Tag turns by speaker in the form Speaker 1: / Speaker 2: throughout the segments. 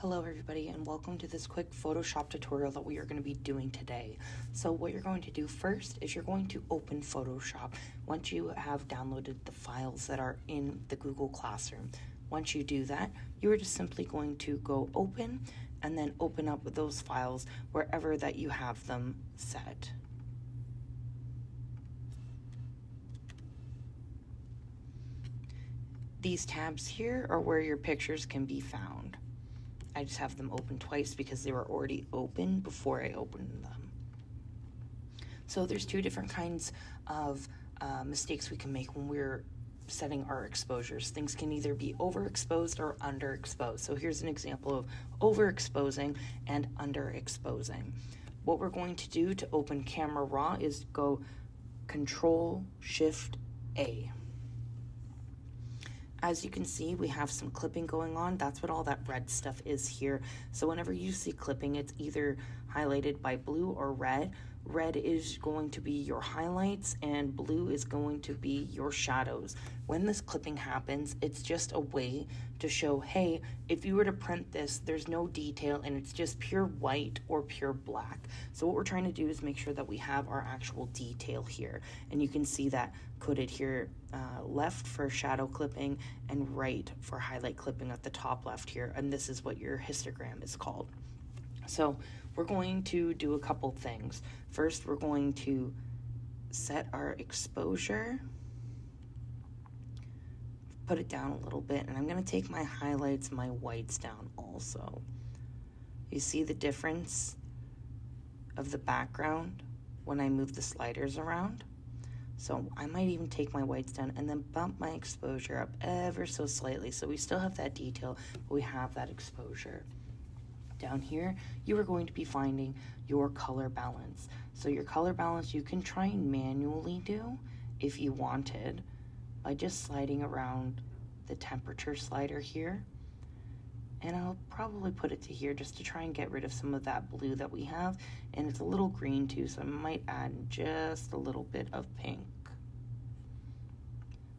Speaker 1: Hello everybody and welcome to this quick Photoshop tutorial that we are going to be doing today. So what you're going to do first is you're going to open Photoshop once you have downloaded the files that are in the Google Classroom. Once you do that, you are just simply going to go open and then open up those files wherever that you have them set. These tabs here are where your pictures can be found. I just have them open twice because they were already open before I opened them. So there's two different kinds of mistakes we can make when we're setting our exposures. Things can either be overexposed or underexposed. So here's an example of overexposing and underexposing. What we're going to do to open Camera Raw is go Control-Shift-A. As you can see, we have some clipping going on. That's what all that red stuff is here. So whenever you see clipping, it's either highlighted by blue or red. Red is going to be your highlights and blue is going to be your shadows. When this clipping happens, it's just a way to show, hey, if you were to print this, there's no detail and it's just pure white or pure black. So what we're trying to do is make sure that we have our actual detail here. And you can see that coded here, left for shadow clipping and right for highlight clipping at the top left here. And this is what your histogram is called. So we're going to do a couple things. First, we're going to set our exposure, put it down a little bit, and I'm going to take my highlights, my whites down also. You see the difference of the background when I move the sliders around? So I might even take my whites down and then bump my exposure up ever so slightly. So we still have that detail, but we have that exposure. Down here, you are going to be finding your color balance. So your color balance you can try and manually do if you wanted by just sliding around the temperature slider here. And I'll probably put it to here just to try and get rid of some of that blue that we have. And it's a little green too, so I might add just a little bit of pink.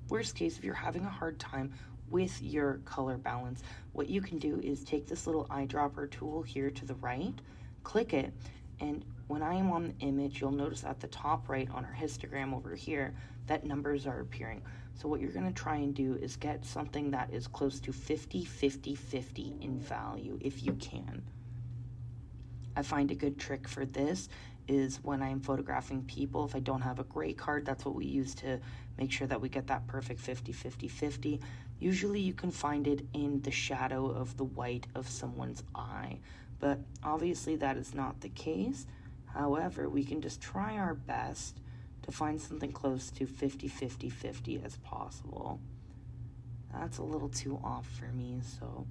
Speaker 1: Worst case, if you're having a hard time with your color balance, what you can do is take this little eyedropper tool here to the right, click it, and when I am on the image, you'll notice at the top right on our histogram over here that numbers are appearing. So what you're going to try and do is get something that is close to 50, 50, 50 in value if you can. I find a good trick for this is when I'm photographing people, if I don't have a gray card, that's what we use to make sure that we get that perfect 50, 50, 50. Usually you can find it in the shadow of the white of someone's eye, but obviously that is not the case. However, we can just try our best to find something close to 50, 50, 50 as possible. That's a little too off for me, so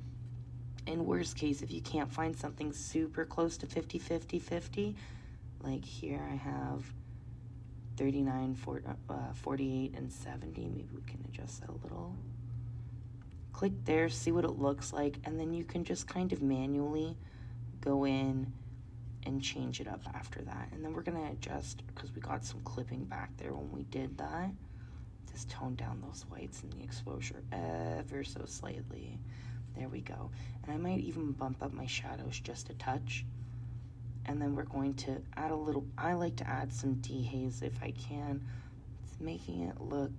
Speaker 1: in worst case, if you can't find something super close to 50, 50, 50, like here I have 39, 48, and 70. Maybe we can adjust that a little. Click there, see what it looks like, and then you can just kind of manually go in and change it up after that. And then we're gonna adjust, because we got some clipping back there when we did that. Just tone down those whites and the exposure ever so slightly. There we go. And I might even bump up my shadows just a touch. And then we're going to add a little, I like to add some dehaze if I can. It's making it look,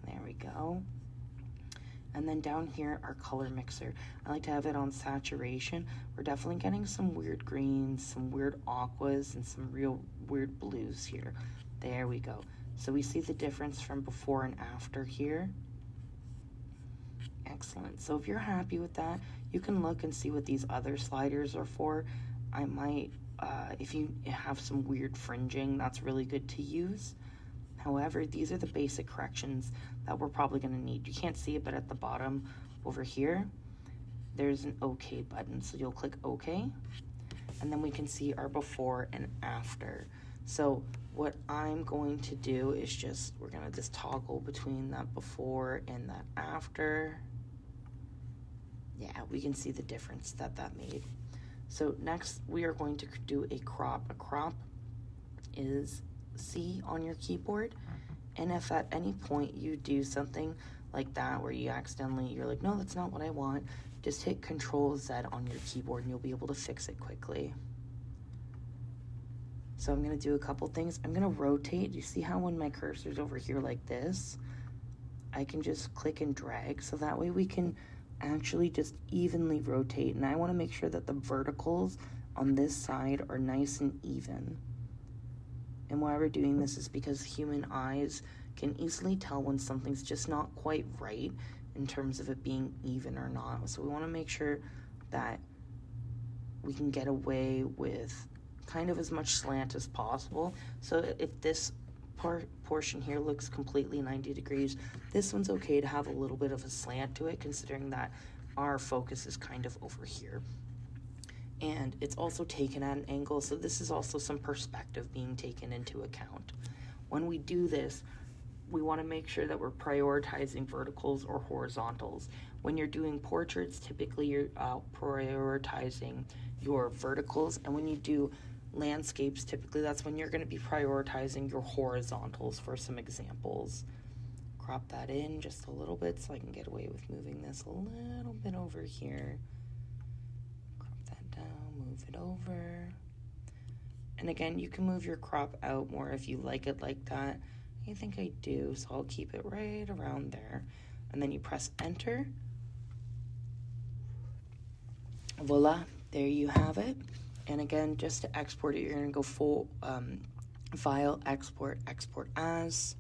Speaker 1: there we go. And then down here, our color mixer. I like to have it on saturation. We're definitely getting some weird greens, some weird aquas, and some real weird blues here. There we go. So we see the difference from before and after here. Excellent. So if you're happy with that, you can look and see what these other sliders are for. I might, if you have some weird fringing, that's really good to use. However, these are the basic corrections that we're probably going to need. You can't see it, but at the bottom over here, there's an OK button. So you'll click OK, and then we can see our before and after. So what I'm going to do is just, we're going to just toggle between that before and that after. Yeah, we can see the difference that that made. So next we are going to do a crop. A crop is C on your keyboard, and if at any point you do something like that where you accidentally, you're like, no, that's not what I want, just hit Control Z on your keyboard and you'll be able to fix it quickly. So I'm going to do a couple things. I'm going to rotate. You see how when my cursor's over here like this, I can just click and drag, so that way we can actually just evenly rotate. And I want to make sure that the verticals on this side are nice and even. And why we're doing this is because human eyes can easily tell when something's just not quite right in terms of it being even or not. So we want to make sure that we can get away with kind of as much slant as possible. So if this portion here looks completely 90 degrees, this one's okay to have a little bit of a slant to it, considering that our focus is kind of over here. And it's also taken at an angle, so this is also some perspective being taken into account. When we do this, we want to make sure that we're prioritizing verticals or horizontals. When you're doing portraits, typically you're prioritizing your verticals, and when you do landscapes, typically that's when you're going to be prioritizing your horizontals. For some examples, crop that in just a little bit so I can get away with moving this a little bit over here. Crop that down, move it over. And again, you can move your crop out more if you like it like that. I think I do, so I'll keep it right around there. And then you press enter. Voila, there you have it. And again, just to export it, you're going to go full File, Export, Export As,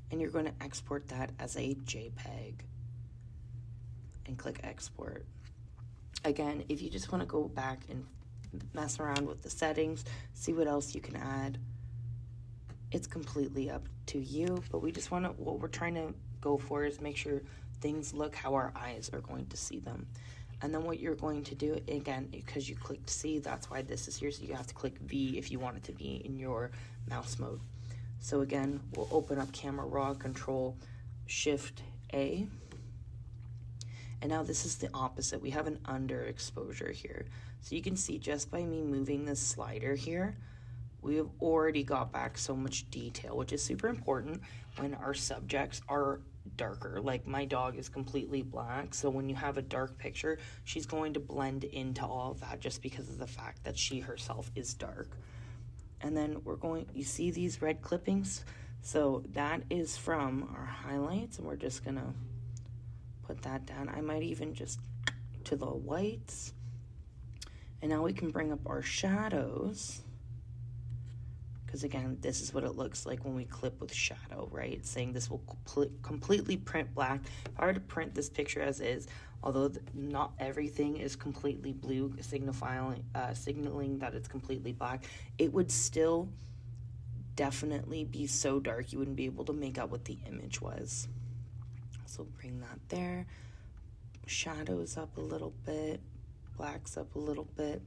Speaker 1: and you're going to export that as a JPEG and click Export. Again, if you just want to go back and mess around with the settings, see what else you can add, it's completely up to you, but we just want to, what we're trying to go for is make sure things look how our eyes are going to see them. And then what you're going to do, again, because you clicked C, that's why this is here, so you have to click V if you want it to be in your mouse mode. So again, we'll open up Camera Raw, Control Shift A. And now this is the opposite. We have an underexposure here. So you can see just by me moving this slider here, we have already got back so much detail, which is super important when our subjects are darker. Like my dog is completely black, so when you have a dark picture, she's going to blend into all of that just because of the fact that she herself is dark. And then you see these red clippings? So that is from our highlights, and we're just gonna put that down. I might even just to the whites. And now we can bring up our shadows. Because again, this is what it looks like when we clip with shadow, right? It's saying this will completely print black. If I were to print this picture as is, although not everything is completely blue, signaling that it's completely black, it would still definitely be so dark you wouldn't be able to make out what the image was. So bring that there. Shadows up a little bit, blacks up a little bit.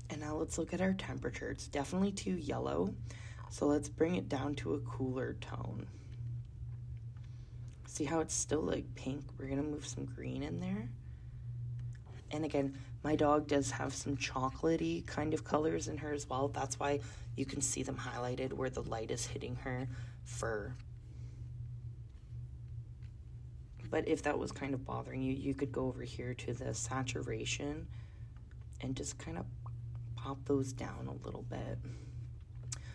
Speaker 1: And now let's look at our temperature. It's definitely too yellow, so let's bring it down to a cooler tone. See how it's still like pink? We're gonna move some green in there. And again, my dog does have some chocolatey kind of colors in her as well. That's why you can see them highlighted where the light is hitting her fur. But if that was kind of bothering you, you could go over here to the saturation and just kind of pop those down a little bit.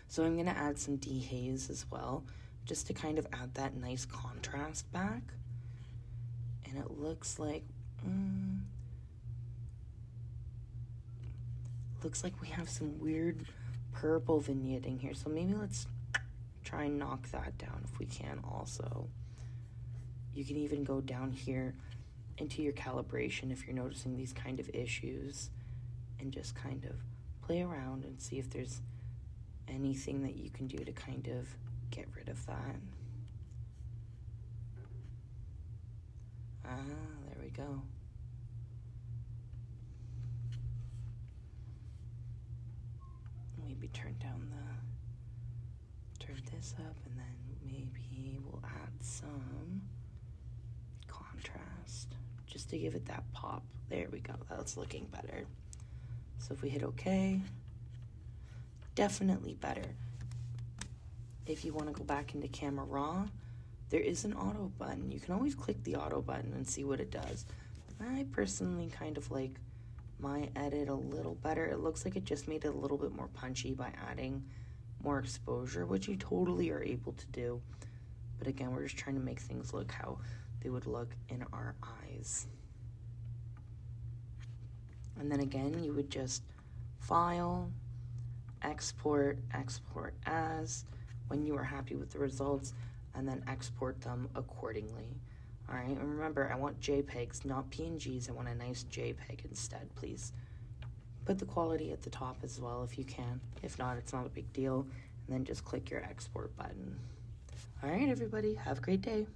Speaker 1: So I'm going to add some dehaze as well, just to kind of add that nice contrast back. And it looks like we have some weird purple vignetting here. So maybe let's try and knock that down if we can also. You can even go down here into your calibration if you're noticing these kind of issues, and just kind of play around and see if there's anything that you can do to kind of get rid of that. There we go. Maybe turn this up, and then maybe we'll add some contrast just to give it that pop. There we go. That's looking better. So if we hit OK, definitely better. If you want to go back into Camera Raw, there is an auto button. You can always click the auto button and see what it does. I personally kind of like my edit a little better. It looks like it just made it a little bit more punchy by adding more exposure, which you totally are able to do. But again, we're just trying to make things look how they would look in our eyes. And then again, you would just file, export, export as, when you are happy with the results, and then export them accordingly. All right, and remember, I want JPEGs, not PNGs. I want a nice JPEG instead, please. Put the quality at the top as well if you can. If not, it's not a big deal. And then just click your export button. All right, everybody, have a great day.